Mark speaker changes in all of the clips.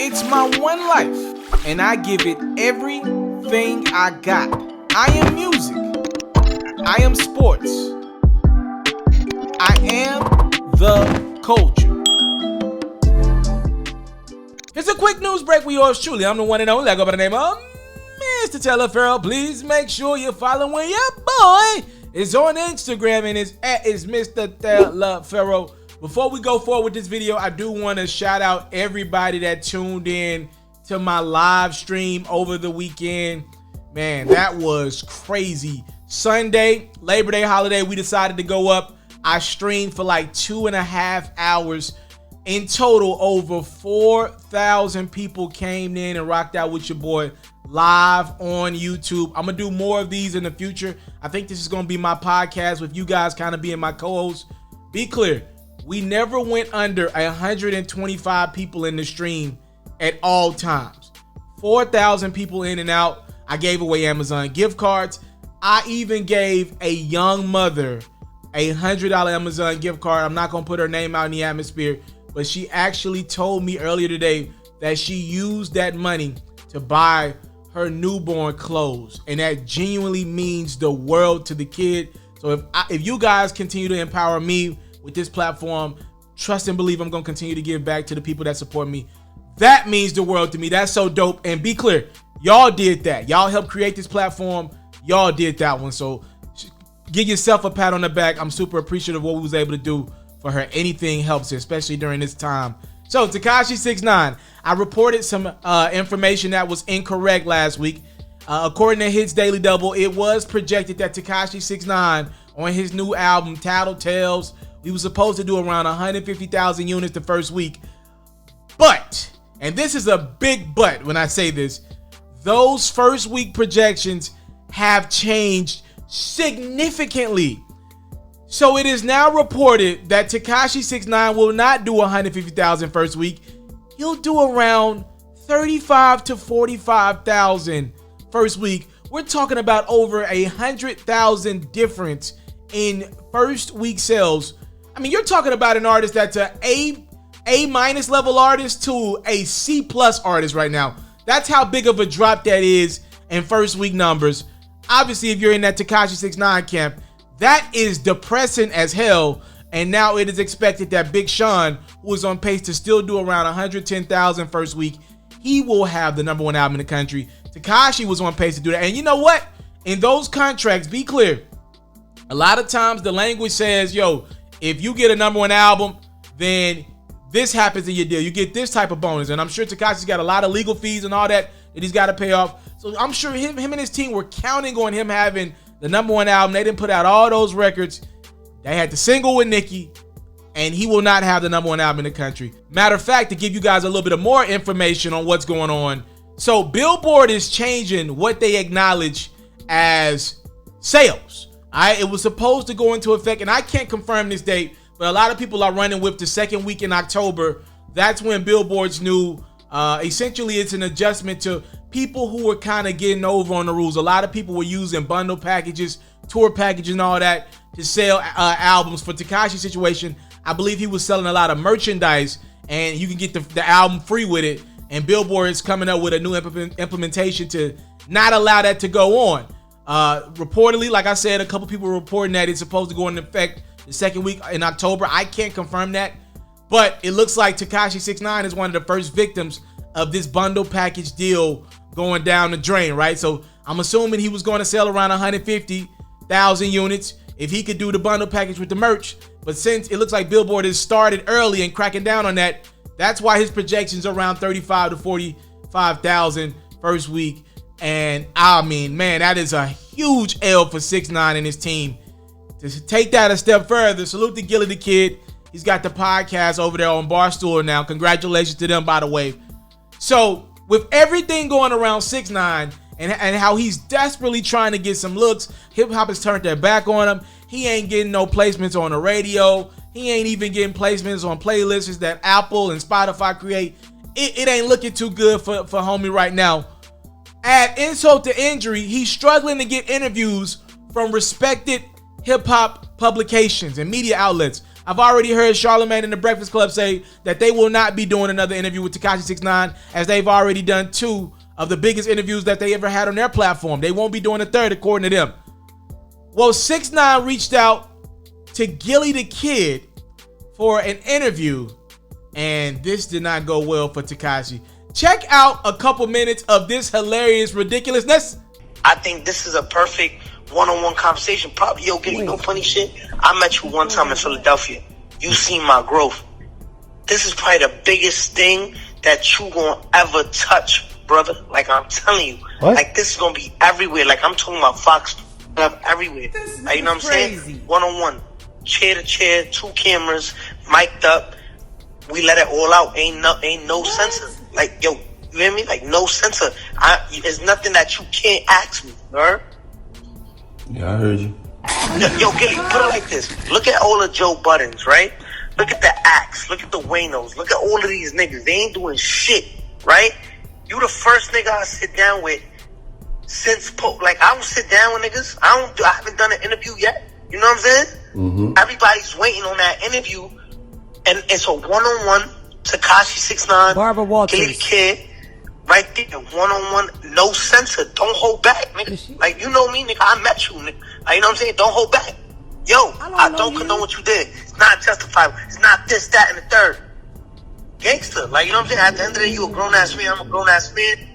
Speaker 1: It's my one life, and I give it everything I got. I am music. I am sports. I am the culture. Here's a quick news break with yours truly. I'm the one and only. I go by the name of Mr. TALIAFERRO. Please make sure you're following your boy. It's on Instagram and it's at Mr. TALIAFERRO. Before we go forward with this video, I do want to shout out everybody that tuned in to my live stream over the weekend. Man, that was crazy. Sunday, Labor Day holiday, we decided to go up. I streamed for like 2.5 hours. In total, over 4,000 people came in and rocked out with your boy live on YouTube. I'm going to do more of these in the future. I think this is going to be my podcast with you guys kind of being my co-hosts. Be clear. We never went under 125 people in the stream at all times. 4,000 people in and out. I gave away Amazon gift cards. I even gave a young mother a $100 Amazon gift card. I'm not going to put her name out in the atmosphere, but she actually told me earlier today that she used that money to buy her newborn clothes. And that genuinely means the world to the kid. So if you guys continue to empower me with this platform, trust and believe I'm going to continue to give back to the people that support me. That means the world to me. That's so dope. And be clear, y'all did that. Y'all helped create this platform. Y'all did that one. So give yourself a pat on the back. I'm super appreciative of what we was able to do for her. Anything helps her, especially during this time. So Tekashi 6ix9ine, I reported some information that was incorrect last week. According to Hits Daily Double, it was projected that Tekashi 6ix9ine on his new album, Tattle Tales, we were supposed to do around 150,000 units the first week. But, and this is a big but when I say this, those first week projections have changed significantly. So it is now reported that Tekashi 6ix9ine will not do 150,000 first week. He'll do around 35 to 45,000 first week. We're talking about over 100,000 difference in first week sales. I mean, you're talking about an artist that's a A- level artist to a C+ artist right now. That's how big of a drop that is in first week numbers. Obviously, if you're in that Tekashi 6ix9ine camp, that is depressing as hell. And now it is expected that Big Sean, who is on pace to still do around 110,000 first week, he will have the #1 album in the country. Tekashi was on pace to do that. And you know what? In those contracts, be clear, a lot of times the language says, yo, if you get a #1 album, then this happens in your deal. You get this type of bonus. And I'm sure Tekashi's got a lot of legal fees and all that he's got to pay off. So I'm sure him and his team were counting on him having the #1 album. They didn't put out all those records. They had the single with Nicki, and he will not have the #1 album in the country. Matter of fact, to give you guys a little bit of more information on what's going on. So Billboard is changing what they acknowledge as sales. It was supposed to go into effect, and I can't confirm this date, but a lot of people are running with the second week in October. That's when Billboard's new, essentially it's an adjustment to people who were kind of getting over on the rules. A lot of people were using bundle packages, tour packages and all that to sell albums. For Tekashi's situation, I believe he was selling a lot of merchandise and you can get the album free with it. And Billboard is coming up with a new implementation to not allow that to go on. Reportedly, like I said, a couple people were reporting that it's supposed to go into effect the second week in October. I can't confirm that, but it looks like Tekashi 6ix9ine is one of the first victims of this bundle package deal going down the drain, right? So I'm assuming he was going to sell around 150,000 units if he could do the bundle package with the merch. But since it looks like Billboard has started early and cracking down on that, that's why his projections are around 35 to 45,000 first week. And I mean, man, that is a huge L for 6ix9ine and his team. To take that a step further, salute to Gilly the Kid. He's got the podcast over there on Barstool now. Congratulations to them, by the way. So with everything going around 6ix9ine and how he's desperately trying to get some looks, hip hop has turned their back on him. He ain't getting no placements on the radio. He ain't even getting placements on playlists that Apple and Spotify create. It ain't looking too good for homie right now. Add insult to injury, he's struggling to get interviews from respected hip-hop publications and media outlets. I've already heard Charlamagne and the Breakfast Club say that they will not be doing another interview with Tekashi 6ix9ine, as they've already done 2 of the biggest interviews that they ever had on their platform. They won't be doing a 3rd, according to them. Well, 6ix9ine reached out to Gilly the Kid for an interview, and this did not go well for Tekashi. Check out a couple minutes of this hilarious ridiculousness.
Speaker 2: I think this is a perfect one-on-one conversation. Probably, yo, Gillie, no funny shit. I met you one time in Philadelphia. You seen my growth. This is probably the biggest thing that you gonna ever touch, brother. Like, I'm telling you.
Speaker 3: What?
Speaker 2: Like, this is gonna be everywhere. Like, I'm talking about Fox everywhere. Like, you know what I'm saying? One-on-one. Chair to chair, 2 cameras, mic'd up. We let it all out. Ain't no censor. Like, yo, you hear me? Like, no censor. There's nothing that you can't ask me, right?
Speaker 3: Yeah, I heard you.
Speaker 2: Yo, Gillie, put it like this. Look at all the Joe Buddens, right? Look at the Axe. Look at the Waynos. Look at all of these niggas. They ain't doing shit, right? You the first nigga I sit down with since like, I don't sit down with niggas. I haven't done an interview yet. You know what I'm saying?
Speaker 3: Mm-hmm.
Speaker 2: Everybody's waiting on that interview, and it's a one-on-one. Tekashi 6ix9ine,
Speaker 4: Barbara Walters,
Speaker 2: Gilly the Kid, right there, one-on-one, no censor. Don't hold back, nigga. Like, you know me, nigga. I met you, nigga. Like, you know what I'm saying? Don't hold back. Yo, I don't condone what you did. It's not justifiable. It's not this, that, and the third. Gangster. Like, you know what I'm saying? At the end of the day, you a grown-ass man. I'm a grown-ass man.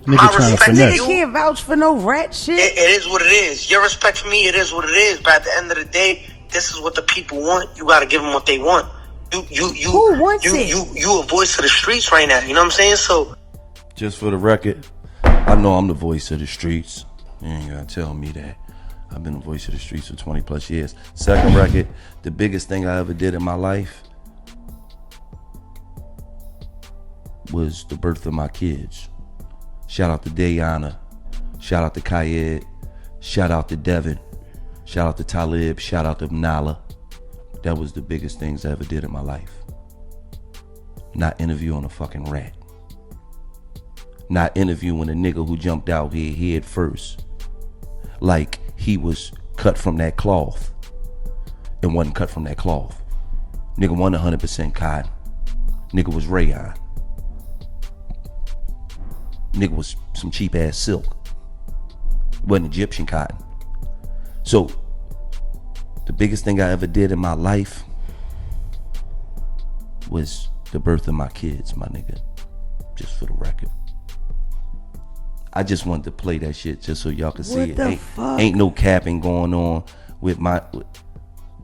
Speaker 3: Nigga trying to finesse.
Speaker 4: You can't vouch for no rat shit.
Speaker 2: It is what it is. Your respect for me, it is what it is. But at the end of the day, this is what the people want. You got to give them what they want. Who wants it? You a voice of the streets right now. You know what I'm saying? So,
Speaker 3: just for the record, I know I'm the voice of the streets. You ain't gotta tell me that. I've been the voice of the streets for 20 plus years. Second record, the biggest thing I ever did in my life was the birth of my kids. Shout out to Dayana. Shout out to Kayed. Shout out to Devin. Shout out to Talib. Shout out to Nala. That was the biggest things I ever did in my life. Not interviewing a fucking rat. Not interviewing a nigga who jumped out here head first. Like he was cut from that cloth. And wasn't cut from that cloth. Nigga wasn't 100% cotton. Nigga was rayon. Nigga was some cheap ass silk. Wasn't Egyptian cotton. So, the biggest thing I ever did in my life was the birth of my kids, my nigga. Just for the record. I just wanted to play that shit just so y'all can see it. Ain't no capping going on with my...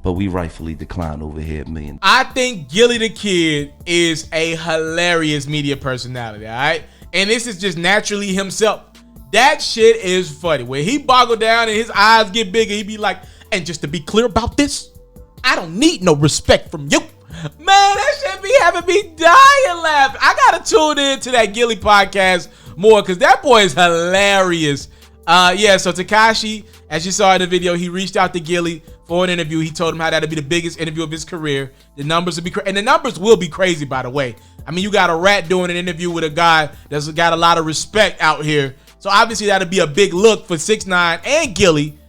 Speaker 3: But we rightfully declined over here, man.
Speaker 1: I think Gilly the Kid is a hilarious media personality, all right? And this is just naturally himself. That shit is funny. When he boggle down and his eyes get bigger, he be like, and just to be clear about this, I don't need no respect from you. Man, that shit be having me dying laughing. I gotta tune in to that Gillie podcast more because that boy is hilarious. Yeah, so Tekashi, as you saw in the video, he reached out to Gillie for an interview. He told him how that'd be the biggest interview of his career. The numbers would be crazy. And the numbers will be crazy, by the way. I mean, you got a rat doing an interview with a guy that's got a lot of respect out here. So obviously that'd be a big look for 6ix9ine and Gillie.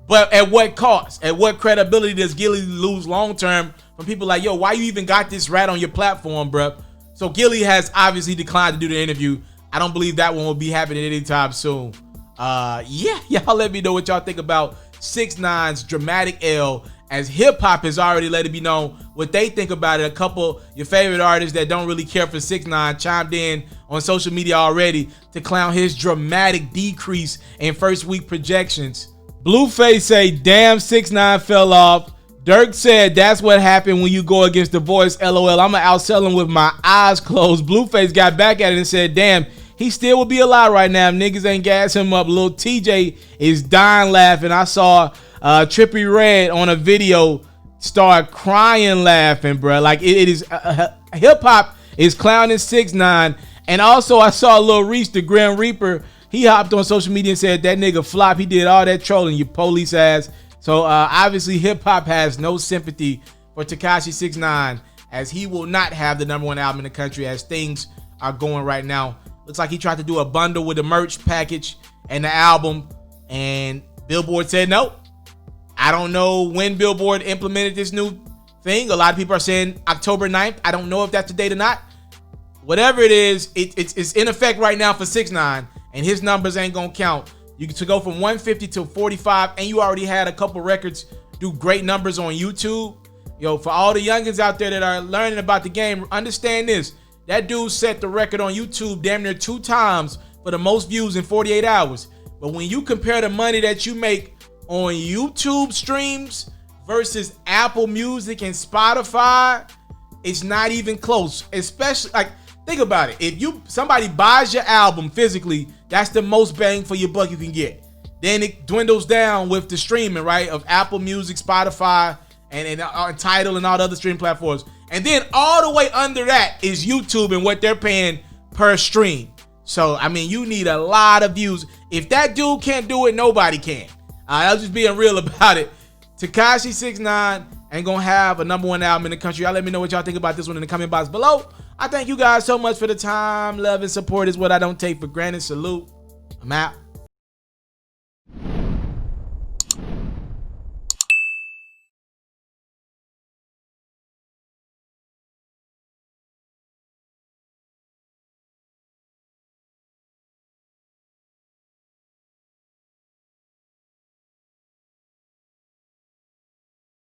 Speaker 1: But at what cost? At what credibility does Gillie lose long term from people like, yo, why you even got this rat on your platform, bruh? So Gillie has obviously declined to do the interview. I don't believe that one will be happening anytime soon. Yeah, y'all let me know what y'all think about 6ix9ine's dramatic L, as hip hop has already let it be known what they think about it. A couple your favorite artists that don't really care for 6ix9ine chimed in on social media already to clown his dramatic decrease in first week projections. Blueface say, damn, 6ix9ine fell off. Durk said, that's what happened when you go against The Voice. LOL, I'ma outsell him with my eyes closed. Blueface got back at it and said, damn, he still would be alive right now. Niggas ain't gas him up. Lil TJ is dying laughing. I saw Trippie Redd on a video start crying laughing, bro. Like it is hip hop is clowning 6ix9ine. And also I saw Lil Reese, the Grim Reaper. He hopped on social media and said that nigga flop. He did all that trolling, you police ass. So obviously hip hop has no sympathy for Tekashi 6ix9ine, as he will not have the #1 album in the country as things are going right now. Looks like he tried to do a bundle with the merch package and the album, and Billboard said no. I don't know when Billboard implemented this new thing. A lot of people are saying October 9th. I don't know if that's the date or not. Whatever it is, it's in effect right now for 6ix9ine, and his numbers ain't gonna count. You get to go from 150 to 45, and you already had a couple records do great numbers on YouTube. Yo, for all the youngins out there that are learning about the game, understand this. That dude set the record on YouTube damn near 2 times for the most views in 48 hours. But when you compare the money that you make on YouTube streams versus Apple Music and Spotify, it's not even close. Especially, like, think about it. If somebody buys your album physically, that's the most bang for your buck you can get. Then it dwindles down with the streaming, right, of Apple Music, Spotify, and Tidal and all the other streaming platforms. And then all the way under that is YouTube and what they're paying per stream. So, I mean, you need a lot of views. If that dude can't do it, nobody can. I was just being real about it. Tekashi 6ix9ine ain't gonna have a #1 album in the country. Y'all let me know what y'all think about this one in the comment box below. I thank you guys so much for the time, love, and support is what I don't take for granted. Salute. I'm out.